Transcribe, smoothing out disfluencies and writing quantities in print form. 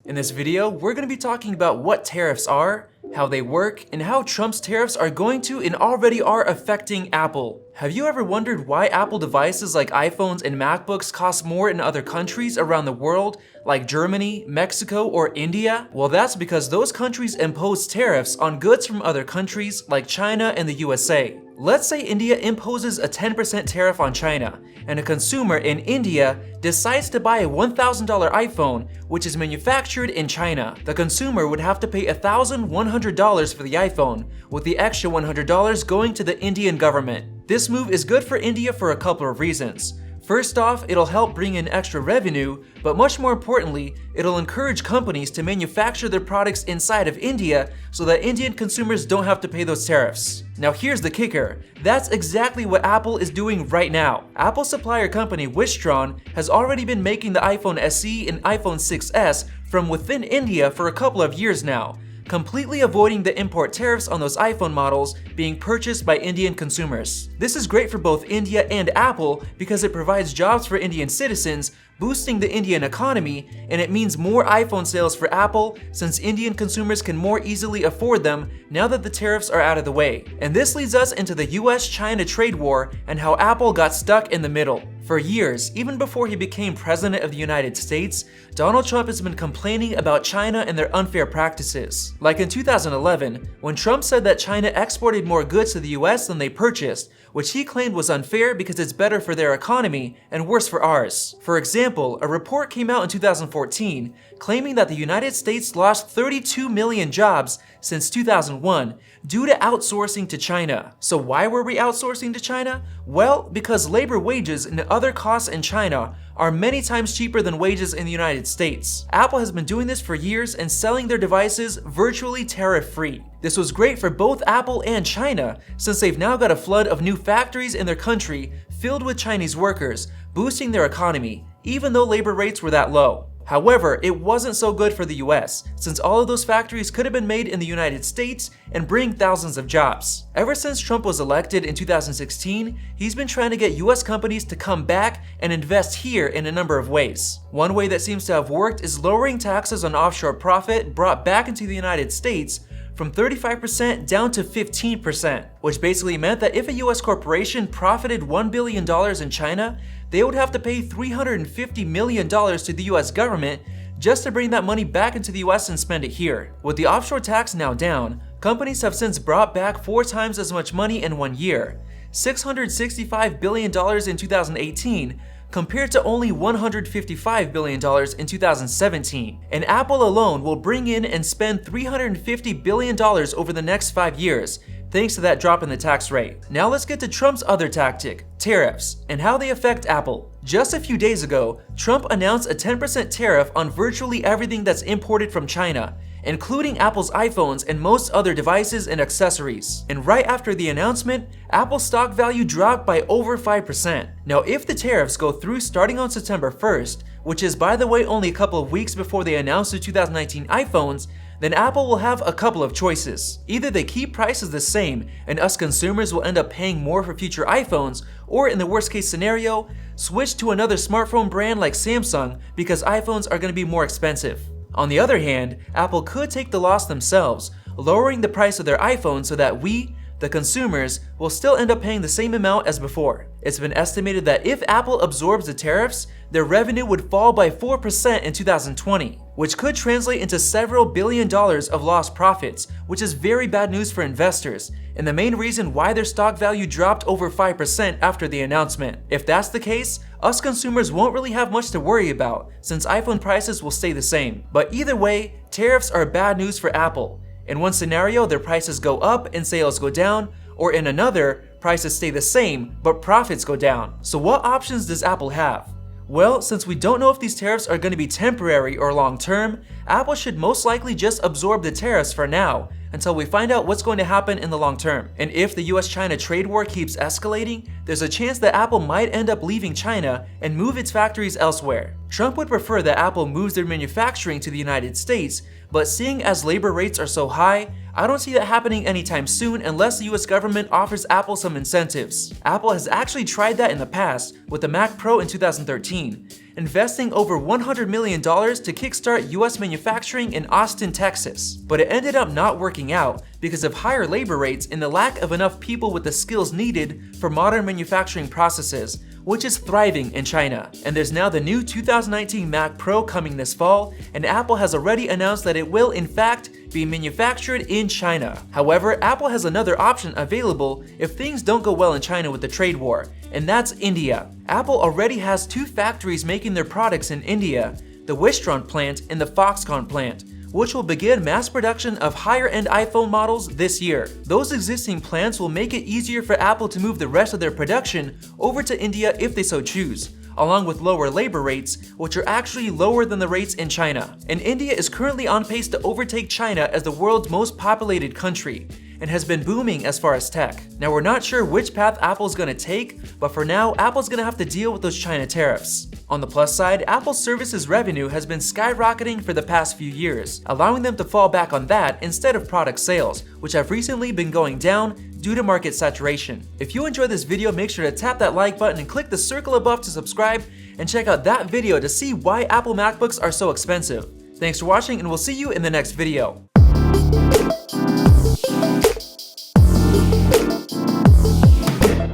In this video, we're going to be talking about what tariffs are, how they work, and how Trump's tariffs are going to and already are affecting Apple. Have you ever wondered why Apple devices like iPhones and MacBooks cost more in other countries around the world, like Germany, Mexico, or India? Well, that's because those countries impose tariffs on goods from other countries like China and the USA. Let's say India imposes a 10% tariff on China, and a consumer in India decides to buy a $1,000 iPhone, which is manufactured in China. The consumer would have to pay $1,100 for the iPhone, with the extra $100 going to the Indian government. This move is good for India for a couple of reasons. First off, it'll help bring in extra revenue, but much more importantly, it'll encourage companies to manufacture their products inside of India so that Indian consumers don't have to pay those tariffs. Now here's the kicker. That's exactly what Apple is doing right now. Apple supplier company Wistron has already been making the iPhone SE and iPhone 6s from within India for a couple of years now, completely avoiding the import tariffs on those iPhone models being purchased by Indian consumers. This is great for both India and Apple because it provides jobs for Indian citizens, boosting the Indian economy, and it means more iPhone sales for Apple since Indian consumers can more easily afford them now that the tariffs are out of the way. And this leads us into the US-China Trade War and how Apple got stuck in the middle. For years, even before he became president of the United States, Donald Trump has been complaining about China and their unfair practices. Like in 2011, when Trump said that China exported more goods to the US than they purchased, which he claimed was unfair because it's better for their economy and worse for ours. For example, a report came out in 2014 claiming that the United States lost 32 million jobs since 2001 due to outsourcing to China. So why were we outsourcing to China? Well, because labor wages and other costs in China are many times cheaper than wages in the United States. Apple has been doing this for years and selling their devices virtually tariff-free. This was great for both Apple and China since they've now got a flood of new factories in their country filled with Chinese workers, boosting their economy, even though labor rates were that low. However, it wasn't so good for the US, since all of those factories could have been made in the United States and bring thousands of jobs. Ever since Trump was elected in 2016, he's been trying to get US companies to come back and invest here in a number of ways. One way that seems to have worked is lowering taxes on offshore profit brought back into the United States from 35% down to 15%, which basically meant that if a US corporation profited $1 billion in China, they would have to pay $350 million to the US government just to bring that money back into the US and spend it here. With the offshore tax now down, companies have since brought back 4 times as much money in 1 year, $665 billion in 2018, compared to only $155 billion in 2017. And Apple alone will bring in and spend $350 billion over the next 5 years, thanks to that drop in the tax rate. Now let's get to Trump's other tactic, tariffs, and how they affect Apple. Just a few days ago, Trump announced a 10% tariff on virtually everything that's imported from China, including Apple's iPhones and most other devices and accessories. And right after the announcement, Apple's stock value dropped by over 5%. Now, if the tariffs go through starting on September 1st, which is by the way only a couple of weeks before they announced the 2019 iPhones, then Apple will have a couple of choices. Either they keep prices the same and us consumers will end up paying more for future iPhones, or in the worst case scenario, switch to another smartphone brand like Samsung because iPhones are going to be more expensive. On the other hand, Apple could take the loss themselves, lowering the price of their iPhone so that we, the consumers, will still end up paying the same amount as before. It's been estimated that if Apple absorbs the tariffs, their revenue would fall by 4% in 2020, which could translate into several billion dollars of lost profits, which is very bad news for investors, and the main reason why their stock value dropped over 5% after the announcement. If that's the case, us consumers won't really have much to worry about, since iPhone prices will stay the same. But either way, tariffs are bad news for Apple. In one scenario, their prices go up and sales go down, or in another, prices stay the same, but profits go down. So what options does Apple have? Well, since we don't know if these tariffs are going to be temporary or long-term, Apple should most likely just absorb the tariffs for now, until we find out what's going to happen in the long term. And if the US-China trade war keeps escalating, there's a chance that Apple might end up leaving China and move its factories elsewhere. Trump would prefer that Apple moves their manufacturing to the United States, but seeing as labor rates are so high, I don't see that happening anytime soon unless the US government offers Apple some incentives. Apple has actually tried that in the past with the Mac Pro in 2013, investing over $100 million to kickstart US manufacturing in Austin, Texas. But it ended up not working out because of higher labor rates and the lack of enough people with the skills needed for modern manufacturing processes, which is thriving in China. And there's now the new 2019 Mac Pro coming this fall, and Apple has already announced that it will in fact be manufactured in China. However, Apple has another option available if things don't go well in China with the trade war, and that's India. Apple already has 2 factories making their products in India, the Wistron plant and the Foxconn plant, which will begin mass production of higher-end iPhone models this year. Those existing plants will make it easier for Apple to move the rest of their production over to India if they so choose, along with lower labor rates, which are actually lower than the rates in China. And India is currently on pace to overtake China as the world's most populated country, and has been booming as far as tech. Now, we're not sure which path Apple's gonna take, but for now, Apple's gonna have to deal with those China tariffs. On the plus side, Apple's services revenue has been skyrocketing for the past few years, allowing them to fall back on that instead of product sales, which have recently been going down due to market saturation. If you enjoyed this video, make sure to tap that like button and click the circle above to subscribe, and check out that video to see why Apple MacBooks are so expensive. Thanks for watching, and we'll see you in the next video.